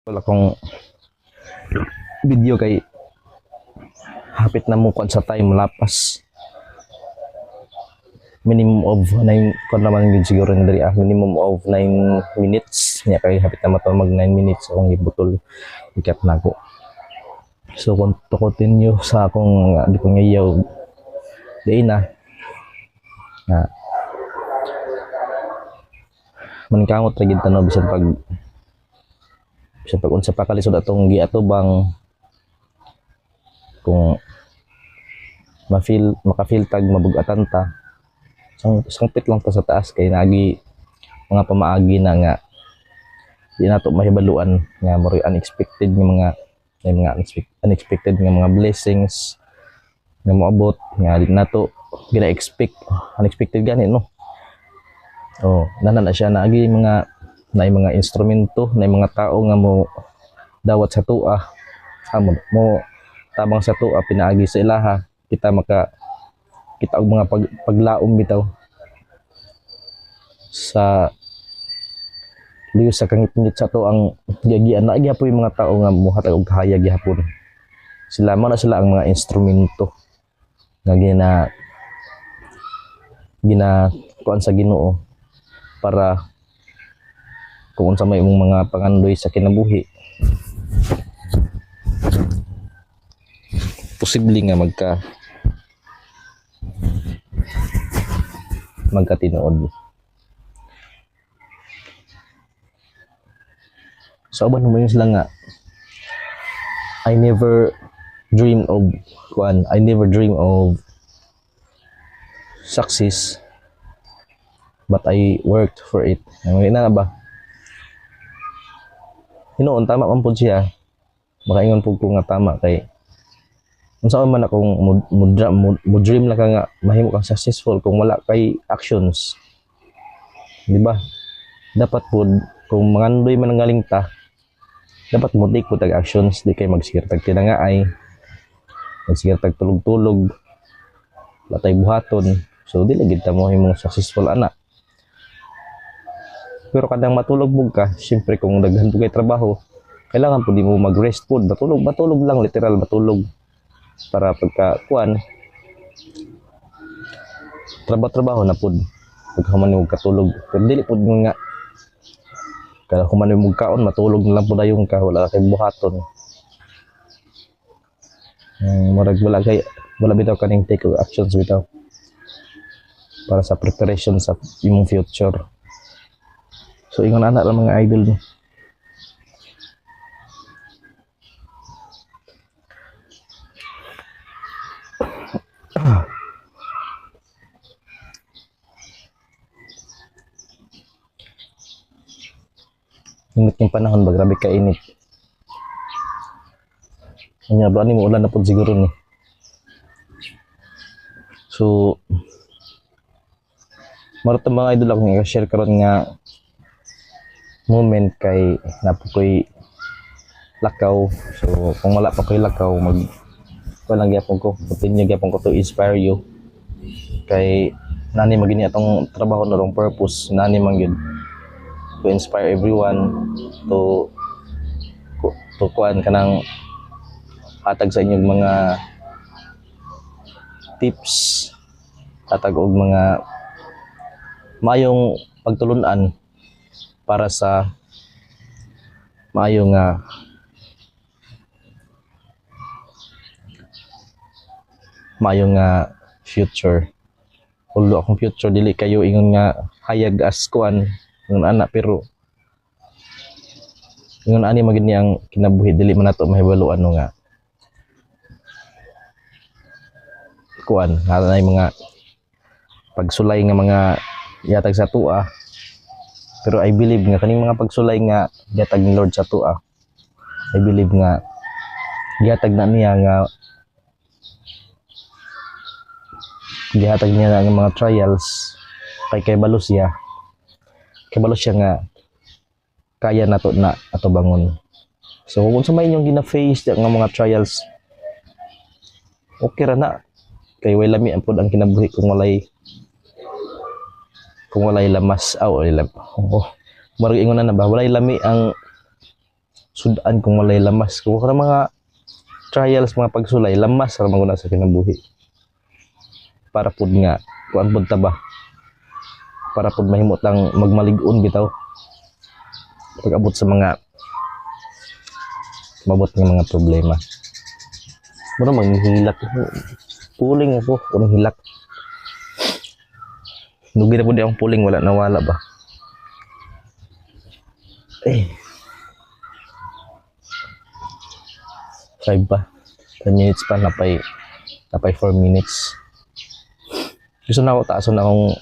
Wala kong video kay hapit na mo sa time lapas minimum of 9 kon naman yun siguro na diri minimum of 9 minutes nya kay hapit na mato mag 9 minutes akong gibutol ikat nako. So kung to continue sa akong di ko ngayaw di na maningkamot ra gid tanaw bisan pag unsa pa kalisod atong giatubang kung makafeel tag mabug-atan ta sangpit lang ta sa taas kay naagi mga pamaagi na nga di nato mahibaluan nga mo unexpected nga mga unexpected nga mga blessings nga moabot nga di nato gina-expect unexpected gani no. Nana na siya naagi mga instrumento na mga tao nga mo dawat sa tuwa mo tabang sa tuwa pinaagi sa ilaha kita og mga paglaom bitaw sa liyo sa kangit-ngit sa to ang giagian na gyapon yung mga tao nga mohatag og kahayag gyapon sila mo na sila ang mga instrumento nga gina kuan sa Ginoo para kung unsa may imong mga pangandoy sa kinabuhi posible nga magkatinuod. So aban mo sila nga I never dream of success but I worked for it. Na ba? Hinuon tama man pud siya. Makaingon pud ko nga tama kay unsa man akong mo dream lang ka nga mahimo kang successful kung wala kay actions. Di ba? Dapat pud kung mangandoy man ang galing ta, dapat mo take pud tag actions, di kay magsigir tag tinangaay. Magsigir tag tulog-tulog. Latay buhaton. So di lagi ta mo himong successful ana. Pero kadang matulog bug ka, syempre kung daghan po kay trabaho, kailangan po di mo mag-rest po. Matulog lang, literal matulog. Para pagka kuan, trabaho na po. Pagkaman mo katulog. Pero dili po nga, kaya kuman mo kaon, matulog na lang po dayon ka, wala kay buhaton. Wala bitaw kaning take actions bitaw. Para sa preparation sa imong future. So ingon anak lang mga idol no. Init yung panahon ba, grabe ka init. Kanya ba ni mo ulan na po siguro ni. So marita mga idol ako nga share karon nga moment kay napoy lakaw. So kung wala pa koy lakaw walang gyapon ko continue gyapon ko to inspire you kay nani magini atong trabaho na long purpose nani man gyud to inspire everyone to kuan kanang hatag sa inyong mga tips hatag og mga mayong pagtulunan para sa maayong future. Ulo akong future dili kayo ingon nga hayag as kuan ng anak pero ingon ani magid ni ang kinabuhi dili man nato mahibaluan no nga kuan nanay mga pagsulay nga mga yatag sa tuwa. Pero I believe nga kaning mga pagsulay nga gihatag ni Lord sa tuwa. I believe nga gihatag na niya nga gihatag niya nga mga trials kay balo siya. Kay balo siya nga kaya nato na ato bangon. So kung sa may inyong gina-face nga mga trials okay ra na kay way lami ang pud ang kinabuhi kung walay lamas marag ingon na ba walay lami ang sudan kung walay lamas kung kana mga trials mga pagsulay lamas ra man sa kinabuhi para pud nga kuan pud ta ba para pud mahimo tang magmalig-on bitaw pag-abot sa mga mabot nga mga problema. Mura maghihilak puling ako unang hilak nugi na pud ang puling wala nawala ba eh 5 pa 10 minutes pa napay 4 minutes gusto na ako taason akong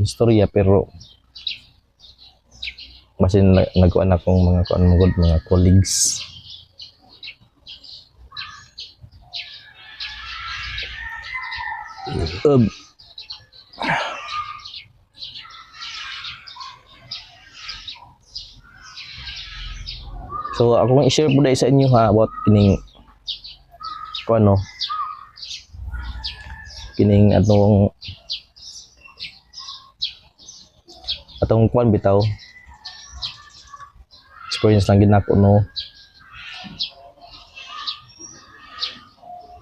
istorya pero masin nagkuan akong mga kuan mugod mga colleagues so ako i-share po sa inyo ha about kining kung ano kining atong kwan bitaw experience lang ginako no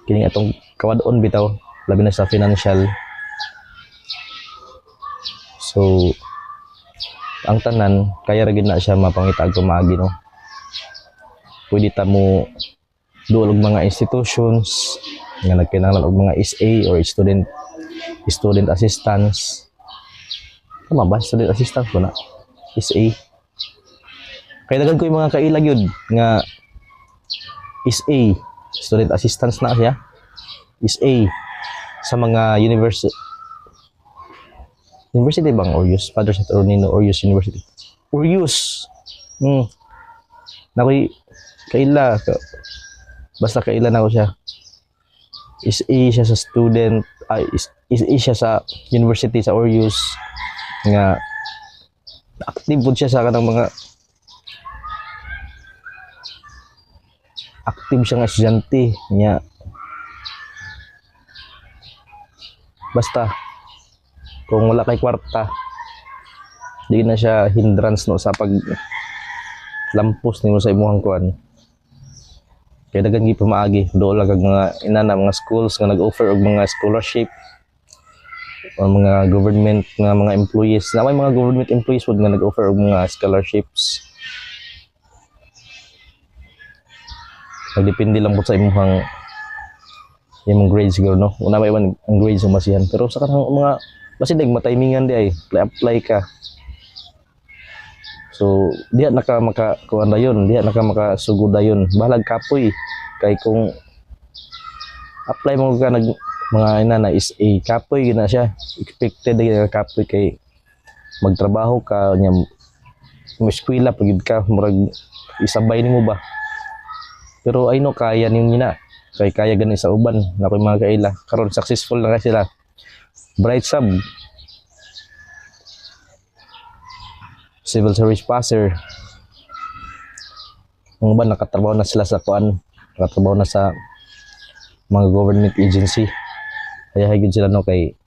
kining atong kawadon bitaw labi na sa financial so ang tanan kaya ra gid na siya mapangitag tumaagi no pwede ta mo duol og mga institutions nga nagkinahanglan og mga SA or student assistance tama ba student assistance ko na SA kaya daghan ko yung mga kailag yun nga SA student assistance na siya SA sa mga university bang Orius Father St. Ornino Orius University Orius nakoy kaila basta kaila na ko siya is siya sa student is siya sa university sa Orius nga active pud siya sa kanang mga active siya nga estudyante niya basta kung wala kay kwarta di na siya hindrance no sa pag lampos nimo sa imong kuan kaya daghan gi pamaagi dool lang mga inana mga schools nga nag-offer og mga scholarship o mga government nga mga employees na may mga government employees pud nga nag-offer og mga scholarships nagdepende lang pud sa imong grades siguro no una may man ang grades ang masihan pero sa kanang mga basin dag matimingan di ay apply ka so diha naka maka kuan dayon diha naka makasugod dayon balag kapoy kay kung apply mo ka nag mga inana is a kapoy gina siya expected nga kapoy kay magtrabaho ka nya mo eskwela pagid ka murag isabay nimo ba pero ay no kaya ninyo na kay kaya gani sa uban na koy mga kaila karon successful na sila bright sub civil service passer ang ba nakatrabaho na sila sa kuan nakatrabaho na sa mga government agency kaya higit sila no kay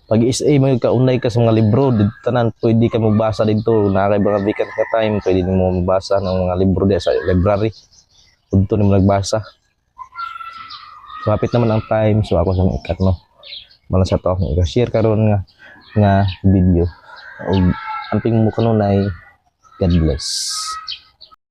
pag SA mo kaunay ka sa mga libro tanan pwede ka magbasa dito na kay mga vacant ka time pwede mo mabasa ng mga libro di sa library udto nimo nagbasa so hapit naman ang time so ako sa ikat no malang sa to i-share karon nga video ug amping mo kanunay God bless.